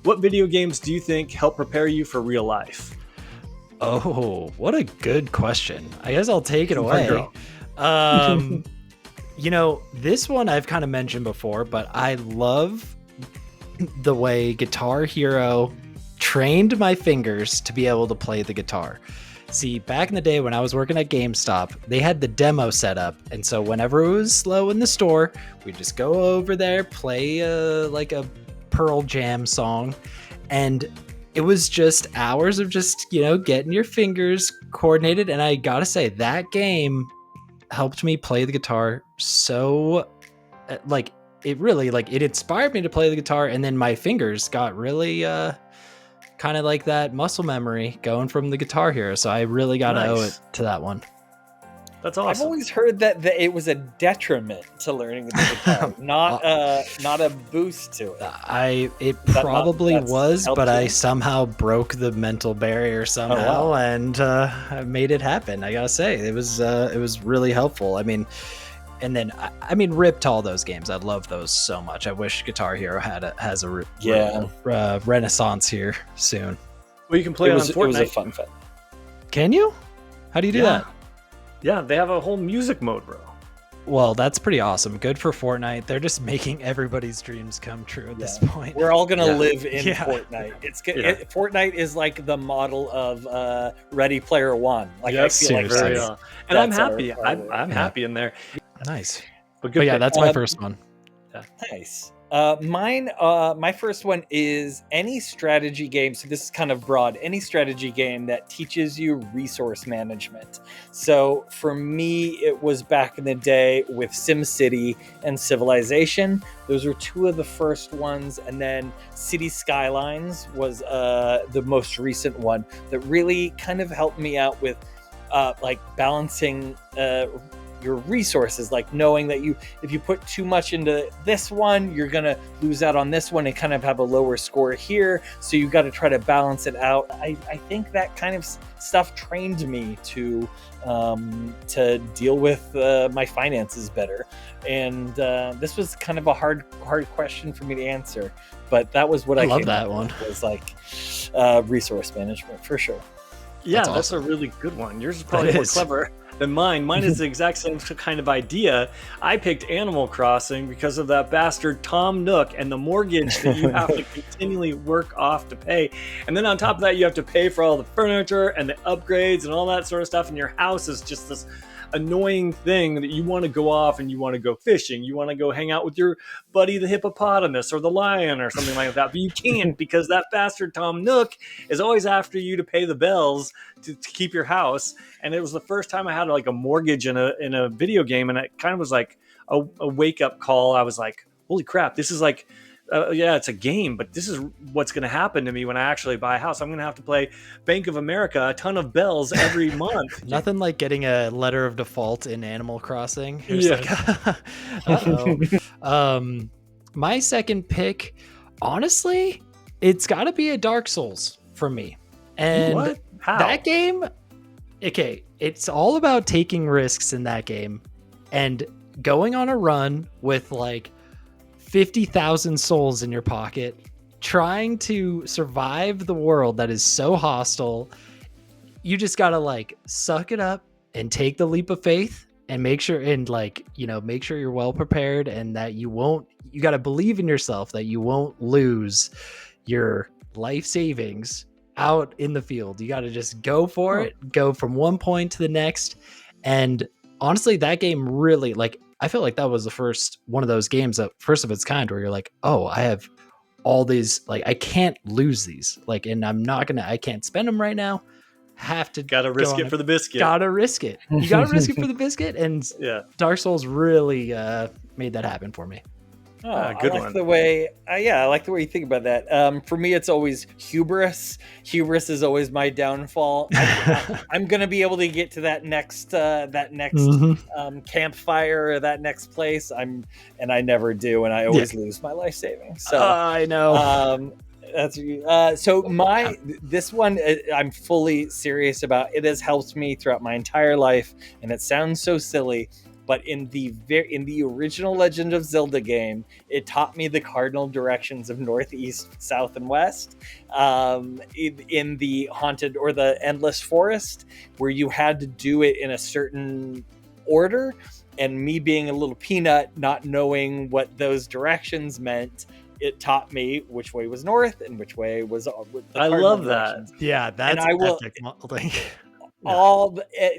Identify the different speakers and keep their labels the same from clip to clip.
Speaker 1: What video games do you think help prepare you for real life?
Speaker 2: Oh, what a good question. I guess I'll take it away. This one I've kind of mentioned before, but I love the way Guitar Hero trained my fingers to be able to play the guitar. See, back in the day when I was working at GameStop, they had the demo set up. And so whenever it was slow in the store, we'd just go over there, play like a Pearl Jam song. And it was just hours of just, getting your fingers coordinated. And I gotta say, that game helped me play the guitar so, it inspired me to play the guitar. And then my fingers got really, kind of like that muscle memory going from the Guitar Hero. So I really got to owe it to that one.
Speaker 1: That's awesome.
Speaker 3: I've always heard that it was a detriment to learning the guitar, not a boost to it.
Speaker 2: It probably was, but I somehow broke the mental barrier somehow, and I made it happen. I gotta say, it was really helpful. I mean, and then rip to all those games. I love those so much. I wish Guitar Hero has a renaissance here soon.
Speaker 1: Well, you can play it on Fortnite.
Speaker 3: It was a fun fit.
Speaker 2: Can you? How do you do that?
Speaker 1: Yeah, they have a whole music mode, bro.
Speaker 2: Well, that's pretty awesome. Good for Fortnite. They're just making everybody's dreams come true at this point.
Speaker 3: We're all gonna live in Fortnite. Fortnite is like the model of Ready Player One. Like, I feel like
Speaker 1: and I'm happy. I'm happy in there.
Speaker 2: Nice. But that's my first one.
Speaker 3: Yeah. Nice. My first one is any strategy game. So this is kind of broad. Any strategy game that teaches you resource management. So for me, it was back in the day with SimCity and Civilization. Those were two of the first ones. And then City Skylines was the most recent one that really kind of helped me out with balancing your resources, like knowing that if you put too much into this one, you're gonna lose out on this one and kind of have a lower score here, so you got to try to balance it out. I think that kind of stuff trained me to deal with my finances better, and this was kind of a hard question for me to answer, but that was what I
Speaker 2: love that one
Speaker 3: was like resource management for sure.
Speaker 1: That's a really good one. Yours is probably more clever than mine. Mine is the exact same kind of idea. I picked Animal Crossing because of that bastard Tom Nook and the mortgage that you have to continually work off to pay. And then on top of that, you have to pay for all the furniture and the upgrades and all that sort of stuff. And your house is just this annoying thing that you want to go off and you want to go fishing. You want to go hang out with your buddy, the hippopotamus or the lion or something like that. But you can't because that bastard Tom Nook is always after you to pay the bills to keep your house. And it was the first time I had like a mortgage in a video game. And it kind of was like a wake up call. I was like, holy crap, this is like, it's a game, but this is what's going to happen to me when I actually buy a house. I'm going to have to play Bank of America, a ton of bells every month.
Speaker 2: Nothing like getting a letter of default in Animal Crossing. My second pick, honestly, it's got to be a Dark Souls for me. And that game, okay, it's all about taking risks in that game and going on a run with like 50,000 souls in your pocket, trying to survive the world that is so hostile. You just gotta like suck it up and take the leap of faith and make sure you're well prepared and that you gotta believe in yourself that you won't lose your life savings out in the field. You gotta just go for it, go from one point to the next. And honestly, that game really, like, I feel like that was the first one of those games that first of its kind where you're like, oh, I have all these, like, I can't lose these, like, and I can't spend them right now.
Speaker 1: Gotta risk it for the biscuit.
Speaker 2: Gotta risk it. You gotta risk it for the biscuit. And Dark Souls really made that happen for me.
Speaker 1: Good
Speaker 3: I like
Speaker 1: one.
Speaker 3: the way, I like the way you think about that. For me, it's always hubris. Hubris is always my downfall. I'm gonna be able to get to that next campfire or that next place. And I never do, and I always lose my life savings. So
Speaker 2: I know.
Speaker 3: That's so this one I'm fully serious about. It has helped me throughout my entire life, and it sounds so silly. but in the original Legend of Zelda game, it taught me the cardinal directions of northeast, south, and west. In the haunted or the endless forest, where you had to do it in a certain order, and me being a little peanut, not knowing what those directions meant, it taught me which way was north and which way was the
Speaker 1: I love that.
Speaker 2: Yeah, that's epic molding.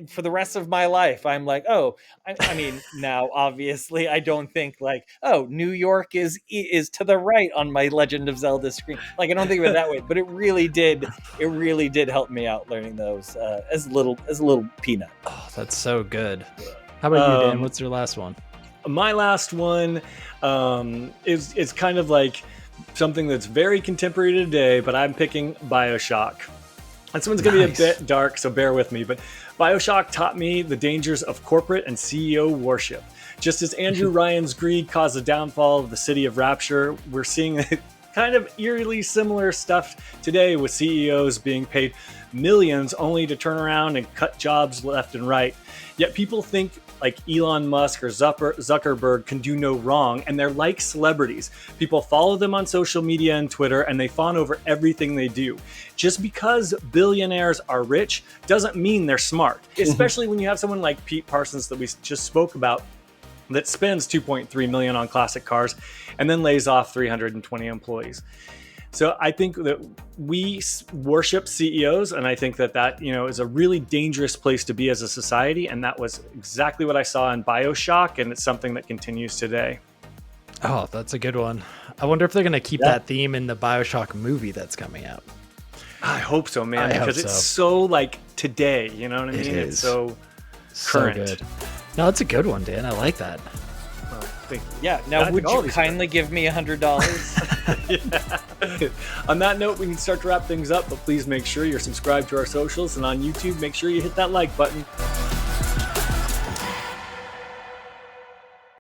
Speaker 3: For the rest of my life, I'm like, oh, I mean, now obviously I don't think like, oh, New York is to the right on my Legend of Zelda screen. Like, I don't think of it that way, but it really did help me out learning those as a little peanut.
Speaker 2: Oh, that's so good. How about you, Dan? What's your last one?
Speaker 1: My last one is kind of like something that's very contemporary today, but I'm picking BioShock. And someone's going to be a bit dark, so bear with me. But BioShock taught me the dangers of corporate and CEO worship. Just as Andrew Ryan's greed caused the downfall of the city of Rapture, we're seeing kind of eerily similar stuff today with CEOs being paid millions only to turn around and cut jobs left and right. Yet people think like Elon Musk or Zuckerberg can do no wrong, and they're like celebrities. People follow them on social media and Twitter, and they fawn over everything they do. Just because billionaires are rich doesn't mean they're smart, especially when you have someone like Pete Parsons that we just spoke about that spends $2.3 million on classic cars and then lays off 320 employees. So I think that we worship CEOs, and I think that is a really dangerous place to be as a society. And that was exactly what I saw in BioShock, and it's something that continues today.
Speaker 2: Oh, that's a good one. I wonder if they're going to keep that theme in the BioShock movie that's coming out.
Speaker 1: I hope so, man, because it's so like today, you know what I mean? It's so current.
Speaker 2: So good. No, it's a good one, Dan. I like that.
Speaker 3: Yeah. Now, would you kindly give me $100?
Speaker 1: Yeah. On that note, we can start to wrap things up, but please make sure you're subscribed to our socials, and on YouTube, make sure you hit that like button.